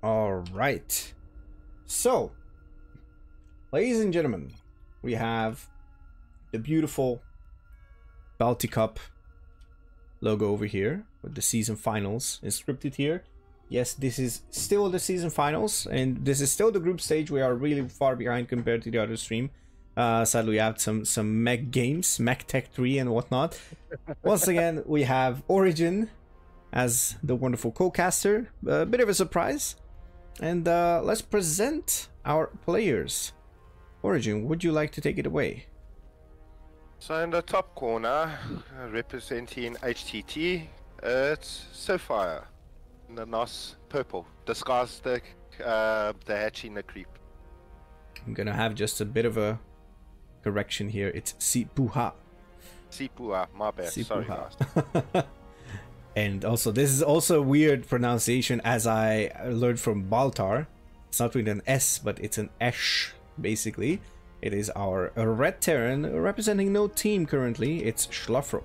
All right. So, ladies and gentlemen, we have the beautiful BaltiCup logo over here with the season finals inscripted here. Yes, this is still the season finals, and this is still the group stage. We are really far behind compared to the other stream. Sadly, we have some MECH games, MECH Tech 3 and whatnot. Once again, we have Origin as the wonderful co-caster. A bit of a surprise. And let's present our players. Origin, would you like to take it away? So in the top corner, representing HTT, it's Sapphire in the nice purple, disguised the hatching the creep. I'm gonna have just a bit of a correction here. It's Sipuha. Sipuha, my bad. Sorry guys. And also, this is also a weird pronunciation, as I learned from Baltar. It's not with an S, but it's an Esh, basically. It is our red Terran, representing no team currently. It's Szlafrok.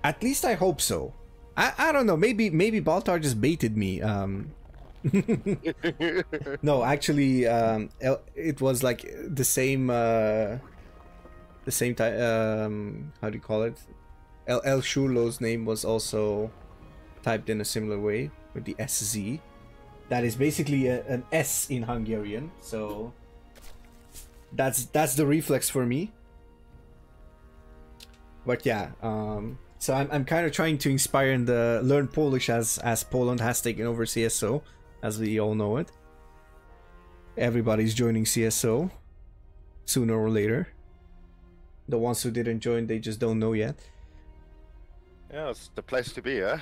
At least I hope so. I don't know, maybe Baltar just baited me. No, actually, it was like the same time, how do you call it? El Shulo's name was also typed in a similar way with the SZ. That is basically an S in Hungarian, so that's the reflex for me. But yeah, so I'm kind of trying to inspire and learn Polish as Poland has taken over CSO, as we all know it. Everybody's joining CSO sooner or later. The ones who didn't join, they just don't know yet. Yeah, it's the place to be, huh?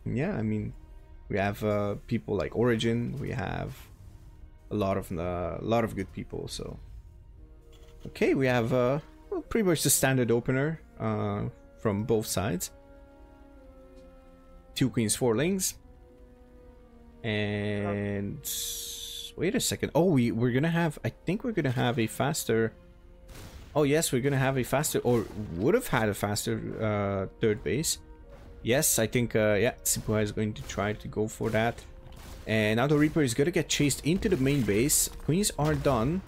Yeah, I mean, we have people like Origin. We have a lot of good people. So, okay, we have well, pretty much the standard opener from both sides. 2 queens, 4 lings, and wait a second. Oh, we're gonna have. I think we're gonna have a faster. Oh yes, we're gonna have a faster, or would have had a faster third base. Yes, I think yeah, Sipuha is going to try to go for that. And now the Reaper is gonna get chased into the main base. Queens are done.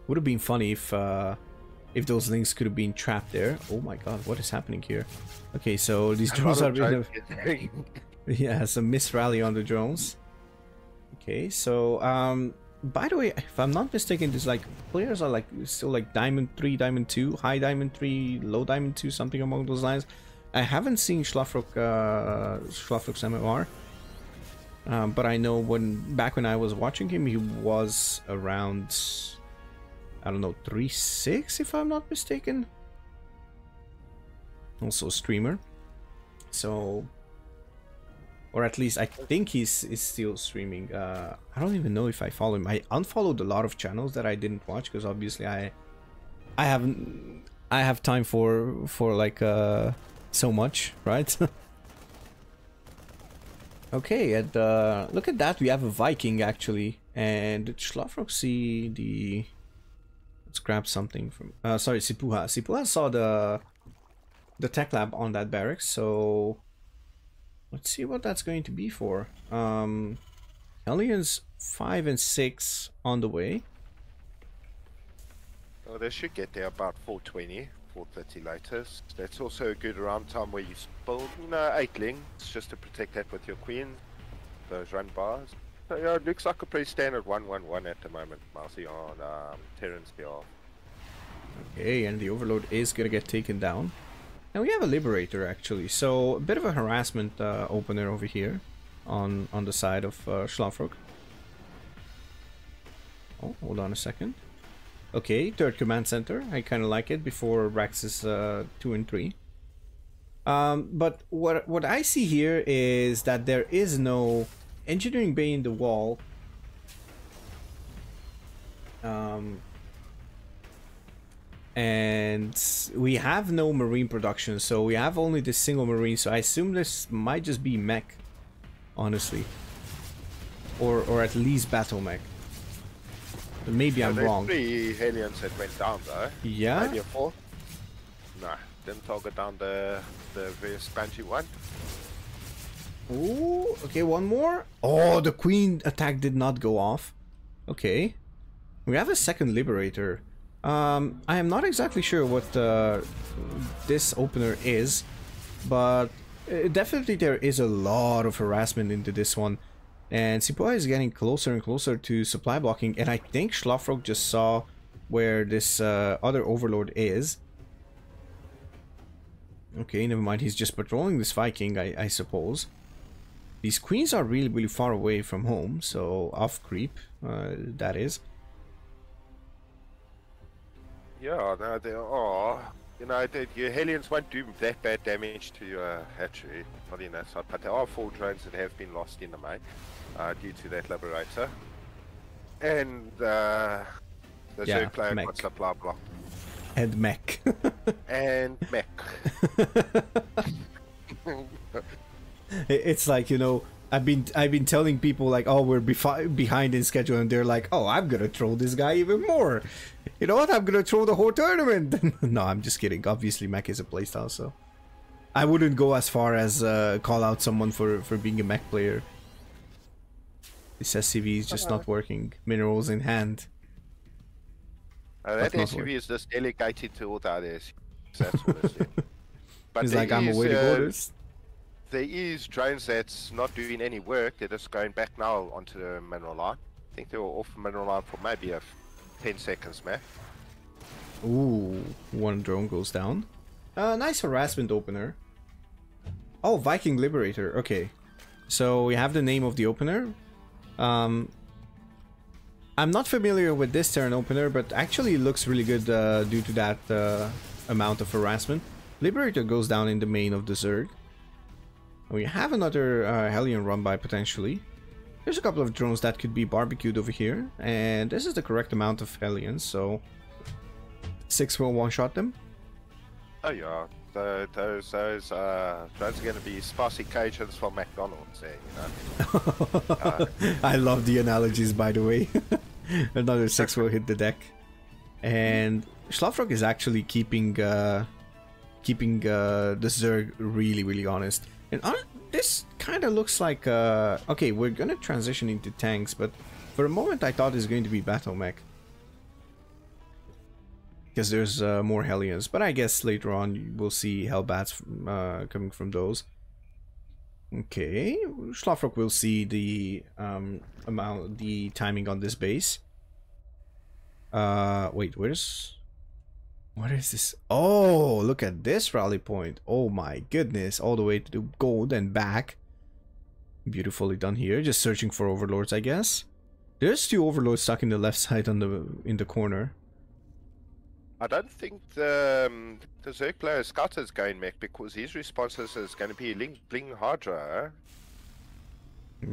Would have been funny if those links could have been trapped there. Oh my god, what is happening here? Okay, so these drones are really yeah, some miss rally on the drones. Okay, so by the way, if I'm not mistaken, there's like players are like still like Diamond 3, Diamond 2, High Diamond 3, Low Diamond 2, something along those lines. I haven't seen Szlafrok's MMR, but I know back when I was watching him, he was around, I don't know, 3.6 if I'm not mistaken. Also a streamer, so. Or at least I think he's still streaming. I don't even know if I follow him. I unfollowed a lot of channels that I didn't watch because obviously I have time for like so much, right? Okay, and look at that. We have a Viking actually, and did Szlafrok see the? Let's grab something from. Sorry, Sipuha. Sipuha saw the tech lab on that barracks, so. Let's see what that's going to be for. Hellions 5 and 6 on the way. Well, they should get there about 4:20, 4:30 latest. That's also a good round time where you spill, 8 lings just to protect that with your queen. Those run bars. So yeah, it looks like a pretty standard 1-1-1 at the moment, Marcy, on Terran's behalf. Okay, and the Overload is gonna get taken down. Now we have a Liberator actually, so a bit of a harassment opener over here on the side of Szlafrok. Oh, hold on a second. Okay, third command center. I kind of like it before Rax's 2 and 3. But what I see here is that there is no engineering bay in the wall. And we have no marine production, so we have only this single marine, so I assume this might just be mech, honestly, or at least battle mech. But maybe I'm wrong. 3 Hellions that went down though. Yeah, maybe a 4th. Nah, didn't target down the very spongy one. Ooh, okay, one more. Oh, the queen attack did not go off. Okay. We have a second liberator. I am not exactly sure what this opener is, but definitely there is a lot of harassment into this one. And Sipuha is getting closer and closer to supply blocking, and I think Szlafrok just saw where this other overlord is. Okay, never mind, he's just patrolling this Viking, I suppose. These queens are really, really far away from home, so off creep, that is. Yeah, no, they are. You know, your Hellions won't do that bad damage to your hatchery, not in that side, but there are 4 drones that have been lost in the main due to that liberator. And the Zerg player got supply block. And MECH. And MECH. It's like, you know, I've been telling people like, oh, we're behind in schedule, and they're like, oh, I'm gonna troll this guy even more. You know what? I'm gonna troll the whole tournament. No, I'm just kidding. Obviously, MECH is a playstyle, so I wouldn't go as far as call out someone for being a MECH player. This SCV is just not working. Minerals in hand. That SUV is just delegated to all the others. That's what it's doing. But it's like, I'm awaiting orders. There is drones that's not doing any work. They're just going back now onto the mineral line. I think they were off the mineral line for maybe 10 seconds, man. Ooh, one drone goes down. Nice harassment opener. Oh, Viking Liberator. Okay, so we have the name of the opener. I'm not familiar with this Terran opener, but actually it looks really good due to that amount of harassment. Liberator goes down in the main of the Zerg. We have another Hellion run by potentially. There's a couple of drones that could be barbecued over here, and this is the correct amount of Hellions, so 6 will one-shot them. Oh yeah, those drones are going to be spicy Cajuns from McDonald's there, you know. I love the analogies, by the way. Another 6 will hit the deck. And Szlafrok is actually keeping the Zerg really, really honest. And this kind of looks like... okay, we're going to transition into tanks, but for a moment I thought it's going to be Battle Mech. Because there's more Hellions, but I guess later on we'll see Hellbats coming from those. Okay, Szlafrok will see the timing on this base. Wait, what is this? Oh, look at this rally point. Oh my goodness, all the way to the gold and back. Beautifully done here. Just searching for overlords, I guess. There's 2 overlords stuck in the left side in the corner. I don't think the Zerg player Scout is going mech because his responses is going to be Bling Hydra.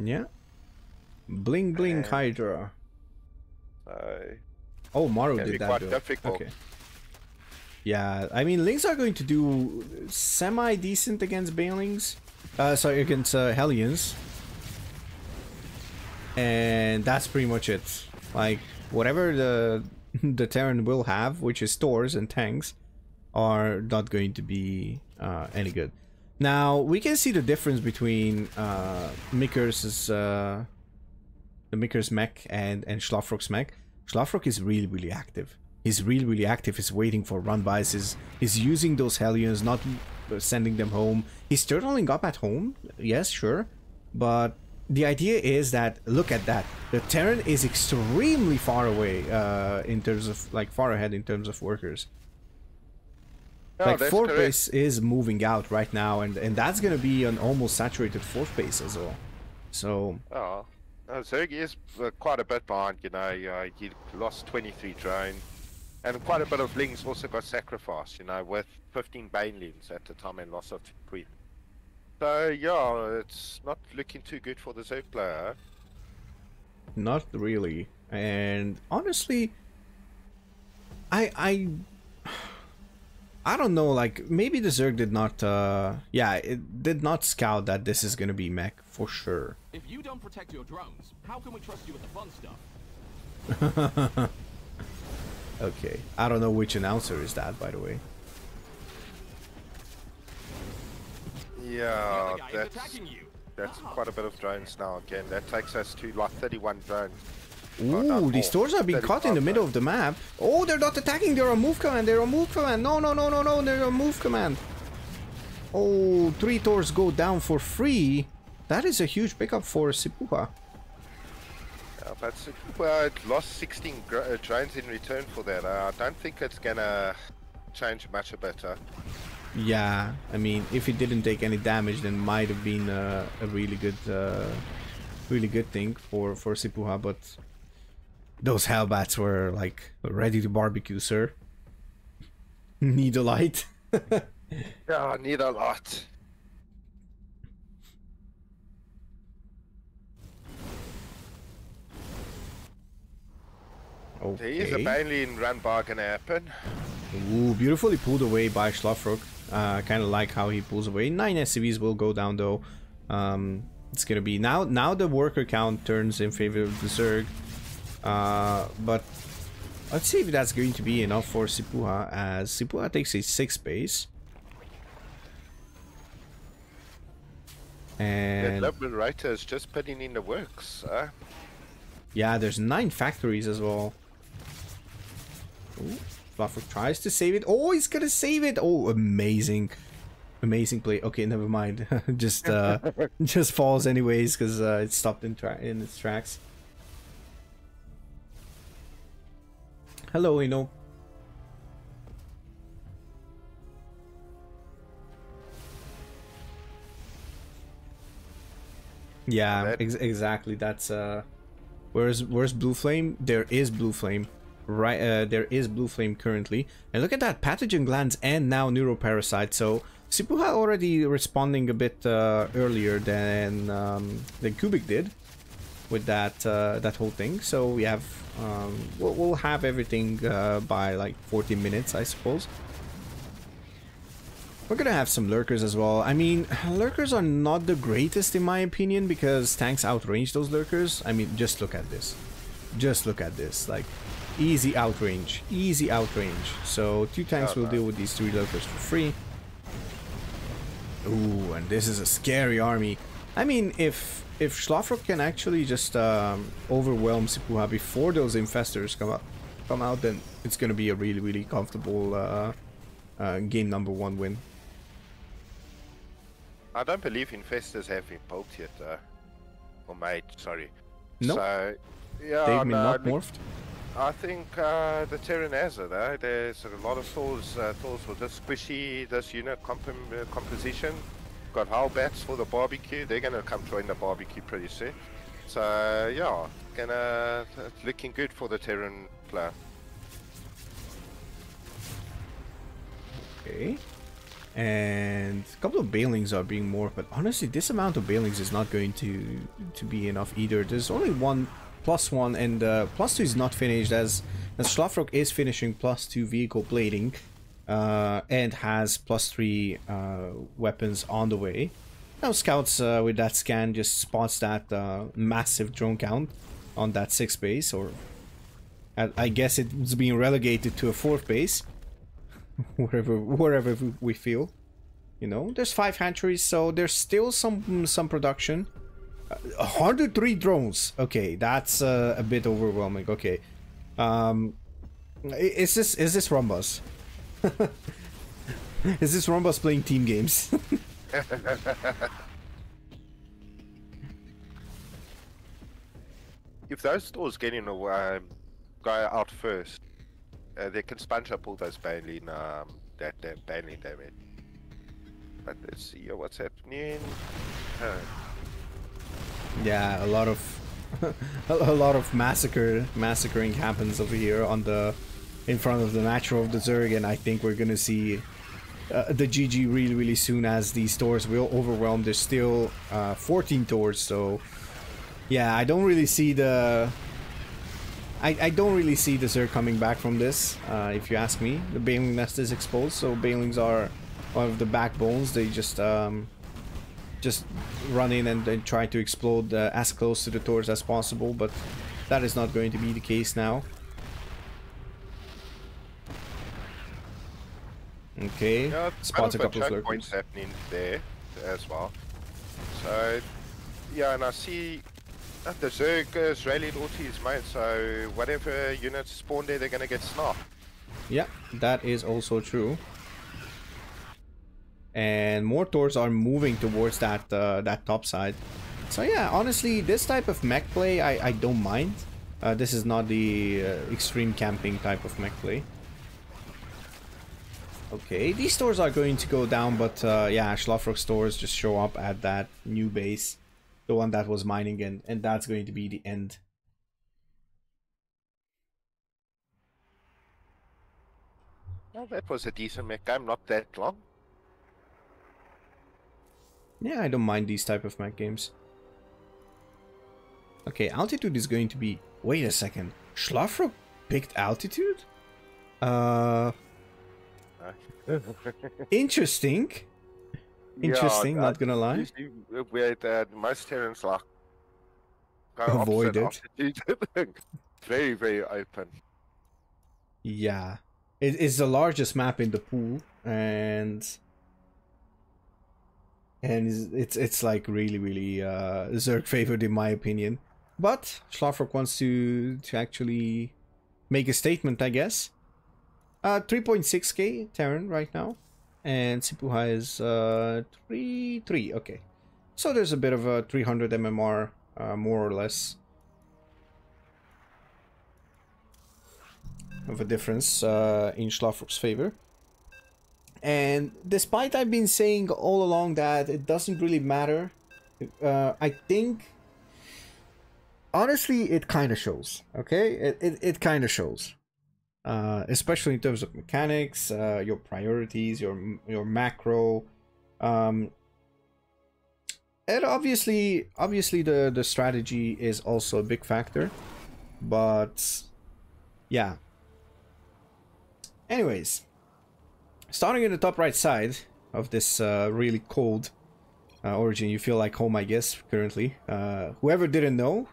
Yeah. Bling Bling Hydra. Oh, Maru did that though. Difficult. Okay. Yeah, I mean, Lings are going to do semi-decent against Banelings. Sorry, against Hellions. And that's pretty much it. Like, whatever the Terran will have, which is stores and tanks, are not going to be any good. Now, we can see the difference between Mikker's MECH and Szlafrok's MECH. Szlafrok is really, really active. He's really, really active. He's waiting for run-bys. He's using those Hellions, not sending them home. He's turtling up at home, yes, sure. But the idea is that, look at that. The Terran is extremely far away in terms of, like, far ahead in terms of workers. Oh, like, 4th base is moving out right now, and that's going to be an almost saturated 4th base as well. So... Oh, Zerg is quite a bit behind, you know. He lost 23 drones. And quite a bit of Lings also got sacrificed, you know, with 15 Banelings at the time and loss of Queen. So, yeah, it's not looking too good for the Zerg player. Not really. And honestly, I don't know, like, maybe the Zerg did not, yeah, it did not scout that this is gonna be mech, for sure. If you don't protect your drones, how can we trust you with the fun stuff? Okay, I don't know which announcer is that, by the way. Yeah, that's... attacking you. That's quite a bit of drones now again. That takes us to like 31 drones. Ooh, these stores are being caught in the middle of the map. Oh, they're not attacking. They're on move command. They're on move command. No, no, no, no, no. They're on move command. Oh, 3 tours go down for free. That is a huge pickup for Sipuha. Yeah, but Sipuha lost 16 drones in return for that. I don't think it's gonna change much better. Yeah, I mean, if he didn't take any damage, then might have been a really good thing for Sipuha, but those Hellbats were like ready to barbecue, sir. Need a light. Yeah, I need a lot. Okay. There is a Banelin run bar gonna happen. Ooh, beautifully pulled away by Szlafrok. Kind of like how he pulls away. 9 SCVs will go down though. It's gonna be now the worker count turns in favor of the Zerg. But let's see if that's going to be enough for Sipuha, as Sipuha takes a 6 base. And the Liberator is just putting in the works. yeah, there's 9 factories as well. Ooh, Szlafrok tries to save it. Oh, he's gonna save it. Oh, amazing. Amazing play. Okay, never mind. just falls anyways because it stopped in its tracks. Hello, Ino. Yeah, exactly. That's where's Blue Flame? There is Blue Flame. Right, there is Blue Flame currently. And look at that, pathogen glands and now neuroparasite. So Sipuha already responding a bit earlier than Kubik did with that that whole thing. So we have we'll have everything by like 14 minutes, I suppose. We're gonna have some lurkers as well. I mean, lurkers are not the greatest in my opinion because tanks outrange those lurkers. I mean, just look at this. Just look at this. Like, easy outrange. Easy outrange. So 2 tanks will deal with these 3 lurkers for free. Ooh, and this is a scary army. I mean, if Szlafrok can actually just overwhelm Sipuha before those infestors come out, then it's gonna be a really comfortable game number 1 win. I don't believe infestors have been built yet, or made. Sorry. No. Nope. So yeah, they've been not morphed. I think the Terran has it. There's a lot of tools with this squishy, this unit composition. Got Hellbats for the barbecue. They're gonna come join the barbecue pretty soon. So yeah, it's looking good for the Terran player. Okay. And a couple of Balings are being morphed, but honestly, this amount of Balings is not going to be enough either. There's only one +1, and +2 is not finished, as Szlafrok is finishing +2 vehicle plating, and has +3 weapons on the way. Now Scouts with that scan just spots that massive drone count on that 6th base, or I guess it's being relegated to a 4th base. wherever we feel, you know. There's 5 hatcheries, so there's still some production. 103 drones. Okay, that's a bit overwhelming. Okay, is this Rumbus? Is this Rumbus playing team games? If those stores get in a go out first, they can sponge up all those Banelin, that Banelin damage. But let's see what's happening. Yeah, a lot of massacring happens over here in front of the natural of the Zerg, and I think we're gonna see the GG really soon, as these stores will overwhelm. There's still 14 tours, so yeah, I don't really see the Zerg coming back from this, if you ask me. The Baneling nest is exposed, so Banelings are one of the backbones. They just run in and try to explode as close to the tours as possible, but that is not going to be the case now. Okay, Yeah, spots a couple of points lurkers. happening there as well. So Yeah, and I see that the Zerg is really naughty his mate, so whatever units spawn there, they're gonna get snapped. Yeah, that is also true. And more Thors are moving towards that that top side. So yeah, honestly, this type of mech play, I don't mind. This is not the extreme camping type of mech play. Okay, these stores are going to go down, but yeah, Szlafrok stores just show up at that new base. The one that was mining, and that's going to be the end. Well, that was a decent mech game, not that long. Yeah, I don't mind these type of mech games. Okay, altitude is going to be... Wait a second. Szlafrok picked altitude? Interesting. Interesting, Yeah, not gonna lie. Usually where most Terrans like Avoid it. Very, very open. Yeah. It is the largest map in the pool, and it's like really Zerg favored in my opinion. But Szlafrok wants to actually make a statement, I guess. 3.6k Terran right now, and Sipuha is 3.3. Okay, so there's a bit of a 300 MMR, more or less, of a difference in Szlafrok's favor. And despite I've been saying all along that it doesn't really matter, I think honestly it kind of shows. Okay, it kind of shows. Especially in terms of mechanics, your priorities, your macro, and obviously the strategy is also a big factor. But yeah. Anyways, starting in the top right side of this really cold origin, you feel like home, I guess, currently. Whoever didn't know,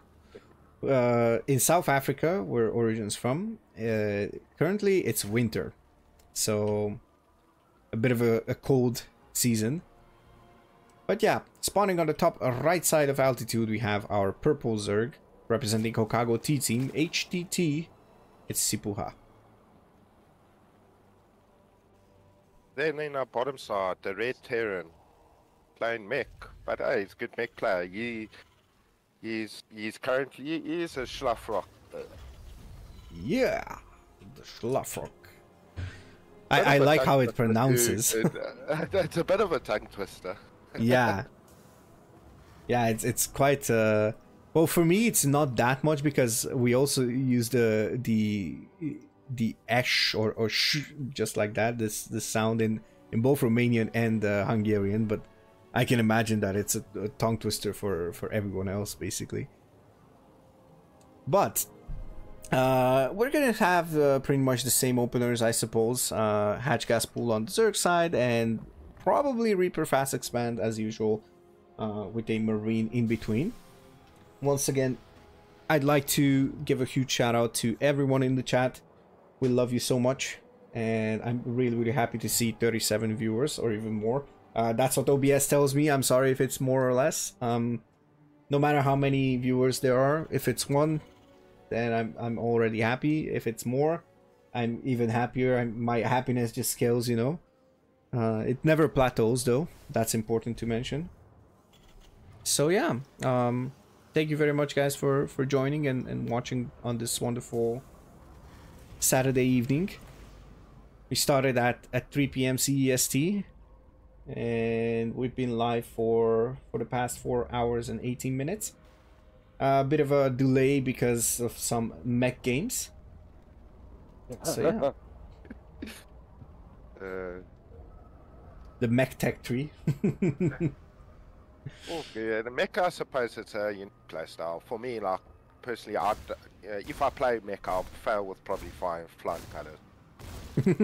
in South Africa, where Origin's from, currently it's winter, so a bit of a cold season. But yeah, spawning on the top right side of altitude, we have our purple Zerg representing Hokago T team, HTT. It's Sipuha. Then in our bottom side, the red Terran playing mech, but hey, he's a good mech player. He's currently he is a Szlafrok. Yeah, the Szlafrok. I like how it pronounces. It's a bit of a tongue twister. Yeah. Yeah, it's quite well, for me it's not that much because we also use the esh or sh, just like that, this sound in both Romanian and Hungarian, but I can imagine that it's a tongue twister for everyone else, basically. But we're gonna have pretty much the same openers, I suppose. Hatch Gas Pool on the Zerg side, and probably Reaper Fast Expand as usual, with a Marine in between. Once again, I'd like to give a huge shout out to everyone in the chat. We love you so much, and I'm really happy to see 37 viewers or even more. That's what OBS tells me. I'm sorry if it's more or less. No matter how many viewers there are, if it's one, then I'm already happy. If it's more, I'm even happier. My happiness just scales, you know. It never plateaus though. That's important to mention. So yeah, thank you very much guys for joining and watching on this wonderful Saturday evening. We started at 3 p.m. CEST, and we've been live for the past 4 hours and 18 minutes. A bit of a delay because of some mech games. So yeah. The mech tech tree. Okay, the mech, I suppose it's a unique playstyle. For me, like, personally, if I play mech, I'll fail with probably flying colors.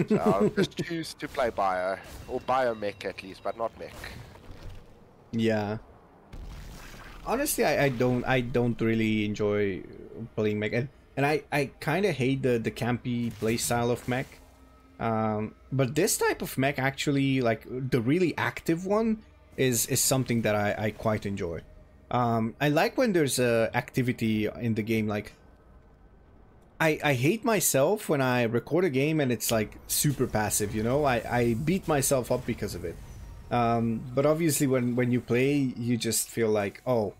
So I'll just choose to play bio, or bio mech at least, but not mech. Yeah. Honestly, I don't really enjoy playing mech, and I kind of hate the campy playstyle of mech. But this type of mech actually, like the really active one, is something that I quite enjoy. I like when there's activity in the game. Like, I hate myself when I record a game and it's like super passive, you know? I beat myself up because of it. But obviously when you play, you just feel like, oh,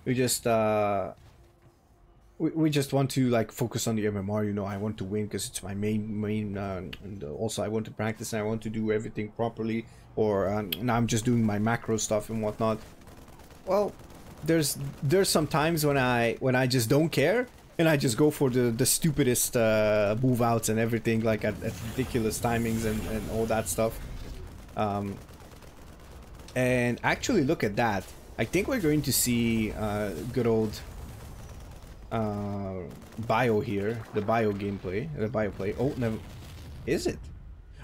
we just want to like focus on the MMR, you know. I want to win because it's my main and also I want to practice and I want to do everything properly, or now I'm just doing my macro stuff and whatnot. Well, there's some times when I just don't care and I just go for the stupidest move outs and everything, like at ridiculous timings and all that stuff. And actually, look at that. I think we're going to see good old bio here, the bio gameplay, the bio play. Oh, never. Is it?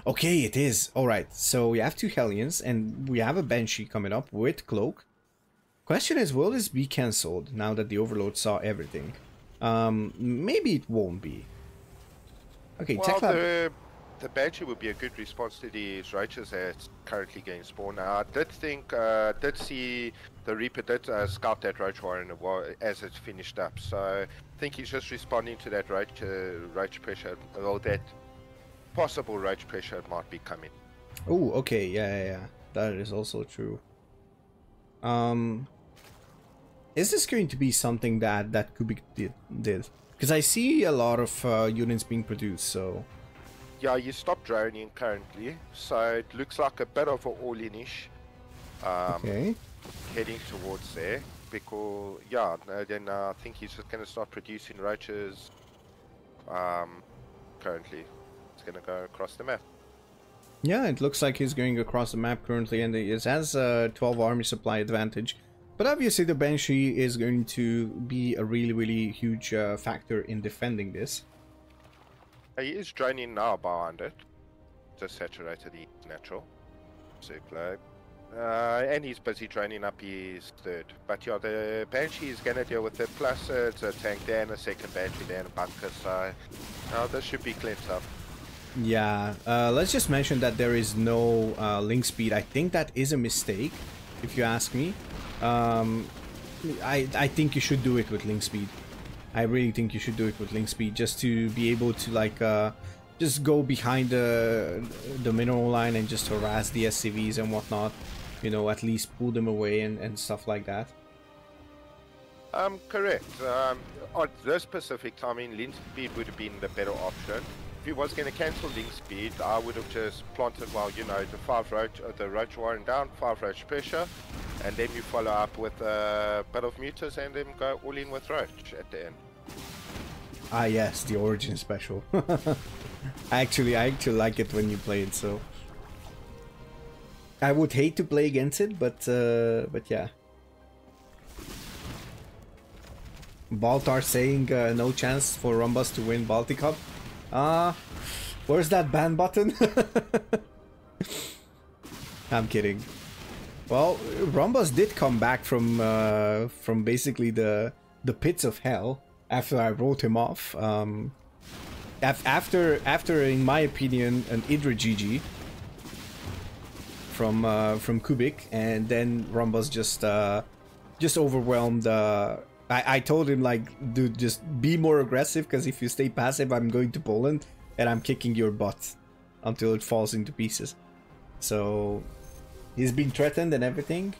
Okay, it is. All right. So we have two Hellions and we have a Banshee coming up with Cloak. Question is, will this be cancelled now that the Overlord saw everything? Maybe it won't be. Okay, well, the Banshee would be a good response to these Righteous that's currently getting spawned. I did see the Reaper did scout that Roach Warren as it finished up. So I think he's just responding to that Roach pressure, although that possible Roach pressure might be coming. Oh, okay, yeah. That is also true. Is this going to be something that Kubik did? Because I see a lot of units being produced, so... Yeah, you stopped droning currently, so it looks like a bit of an all-in-ish. Okay. Heading towards there, because, yeah, then I think he's just going to start producing roaches. Currently, it's going to go across the map. Yeah, it looks like he's going across the map currently, and he has a 12 army supply advantage. But obviously the Banshee is going to be a really huge factor in defending this. He is draining now behind it. Just saturated the natural circular. And he's busy draining up his third. But yeah, the Banshee is going to deal with it. Plus it's a tank there and a second Banshee there and a bunker. So this should be cleansed up. Yeah, let's just mention that there is no link speed. I think that is a mistake, if you ask me. I think you should do it with link speed. I really think you should do it with link speed, just to be able to like just go behind the mineral line and just harass the SCVs and whatnot, you know, at least pull them away and stuff like that. Correct. At this specific timing, link speed would have been the better option. If he was going to cancel link speed, I would have just planted, well, you know, the roach warren down, 5 roach pressure, and then you follow up with a bit of mutas and then go all in with roach at the end. Ah yes, the origin special. I actually like it when you play it, so I would hate to play against it, but yeah. Baltar saying no chance for Rumbus to win BaltiCup. Where's that ban button? I'm kidding. Well, Rumbus did come back from basically the pits of hell after I wrote him off. After in my opinion, an Idra GG from Kubik, and then Rumbus just overwhelmed. I told him, like, dude, just be more aggressive, because if you stay passive, I'm going to Poland and I'm kicking your butt until it falls into pieces. So he's been threatened and everything.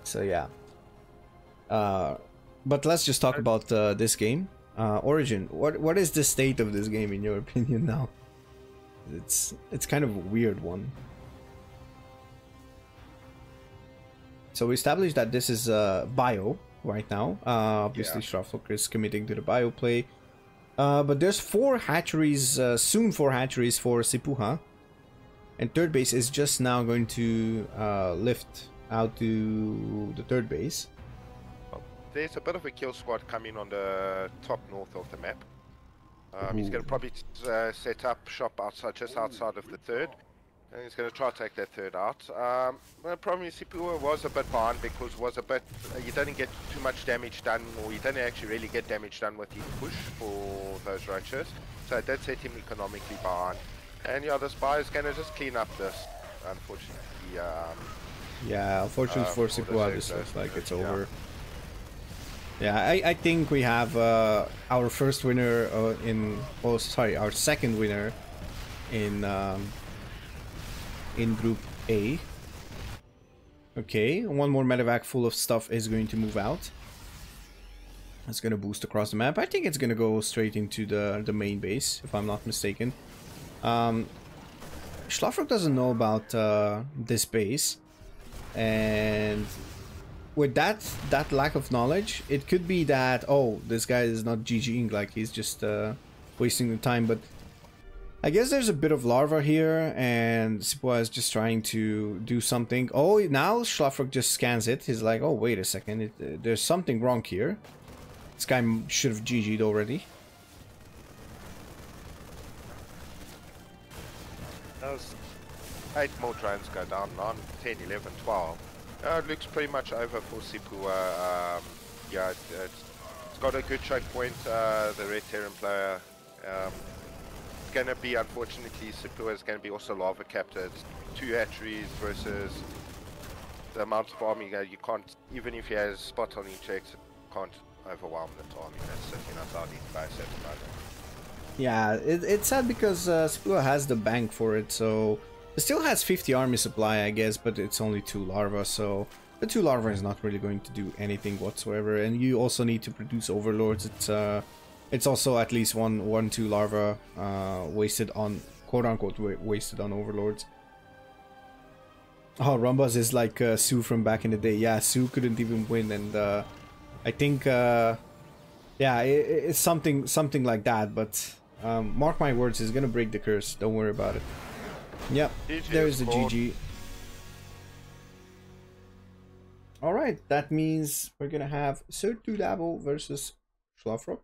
So yeah. But let's just talk about this game. Origin. What is the state of this game in your opinion now? It's kind of a weird one. So we established that this is bio right now. Obviously, yeah. Szlafrok is committing to the bio play. But there's 4 hatcheries, soon 4 hatcheries for Sipuha. And third base is just now going to lift out to the third base. There's a bit of a kill squad coming on the top north of the map. He's going to probably set up shop outside, just outside of the third. And he's going to try to take that third out. The problem is Sipuha was a bit behind because he didn't get too much damage done, or he didn't actually really get damage done with his push for those roaches. So that set him economically behind. And yeah, this bar is gonna just clean up this, unfortunately. Yeah, unfortunately for Sipuha, this looks like it's over. Yeah, I think we have our first winner our second winner in Group A. Okay, one more medevac full of stuff is going to move out. It's going to boost across the map. I think it's going to go straight into the main base, if I'm not mistaken. Szlafrok doesn't know about this base, and with that lack of knowledge, it could be that, oh, this guy is not GGing, like he's just wasting the time. But I guess there's a bit of larva here, and Sipuha is just trying to do something. Oh, now Szlafrok just scans it. He's like, oh, wait a second, there's something wrong here. This guy should have GG'd already. Those 8 more drones go down, 9, 10, 11, 12. It looks pretty much over for Sipuha. Yeah, it's got a good choke point, the Red Terran player. It's going to be, unfortunately, Sipuha is going to be also lava capped. 2 hatcheries versus the amount of army that you can't, even if he has spot on each exit, can't overwhelm that army that's sitting outside these guys at the moment. Yeah, it's sad because Sipuha has the bank for it, so it still has 50 army supply, I guess, but it's only 2 larvae, so the 2 larvae is not really going to do anything whatsoever. And you also need to produce overlords. It's also at least 2 larvae wasted on, quote-unquote, wasted on overlords. Oh, Rumbas is like Sue from back in the day. Yeah, Sue couldn't even win, and I think, yeah, it's something like that, but mark my words, he's gonna break the curse. Don't worry about it. Yep, there's the GG. Alright, that means we're gonna have Sir Dabo versus Szlafrok.